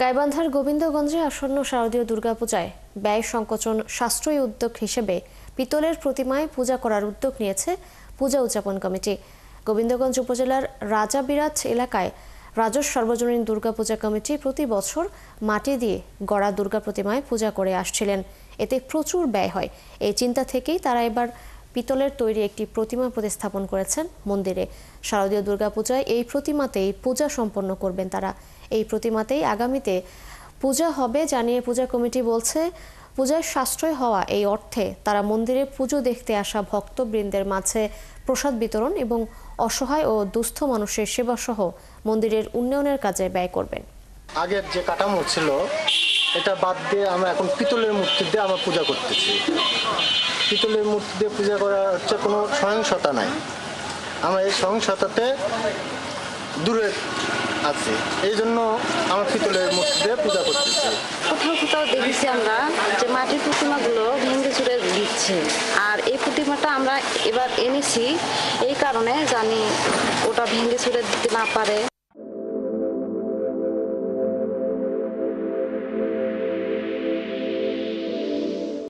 গাইবান্ধার গোবিন্দগঞ্জে আসন্ন শারদীয় দুর্গাপূজায় ব্যয় সংকোচন সাশ্রয়ী উদ্যোগ হিসেবে পিতলের প্রতিমায় পূজা করার উদ্যোগ নিয়েছে পূজা উদযাপন কমিটি। গোবিন্দগঞ্জ উপজেলার রাজাবিরাজ এলাকায় রাজস্ব সর্বজনীন দুর্গাপূজা কমিটি প্রতি বছর মাটি দিয়ে গড়া দুর্গা প্রতিমায় পূজা করে আসছিলেন। এতে প্রচুর ব্যয় হয়। এই চিন্তা থেকেই তারা এবার পিতলের তৈরি একটি প্রতিমা প্রতিস্থাপন করেছেন মন্দিরে। শারদীয় দুর্গাপূজায় এই প্রতিমাতেই পূজা সম্পন্ন করবেন তারা। এই প্রতিমাতেই আগামীতে পূজা হবে জানিয়ে পূজা কমিটি বলছে, পূজায় সাশ্রয় হওয়া এই অর্থে তারা মন্দিরে পুজো দেখতে আসা ভক্তবৃন্দের মাঝে প্রসাদ বিতরণ এবং অসহায় ও দুস্থ মানুষের সেবা সহ মন্দিরের উন্নয়নের কাজে ব্যয় করবেন। আগের যে কাঠামো ছিল এটা বাদ দিয়ে আমরা এখন পিতলের মূর্তি দিয়ে আমরা পূজা করতেছি। পিতলের মূর্তি দিয়ে পূজা করা হচ্ছে কোনো সহিংসতা নাই। আমরা এই সহিংসতাতে দূরে আছি, এই জন্য আমরা পিতলের মূর্তি দিয়ে পূজা করতেছি। কোথাও কোথাও দেখেছি আমরা যে মাটির প্রতিমাগুলো ভেঙে চুরে দিচ্ছে, আর এই প্রতিমাটা আমরা এবার এনেছি এই কারণে জানি ওটা ভেঙে চুরে দিতে না পারে।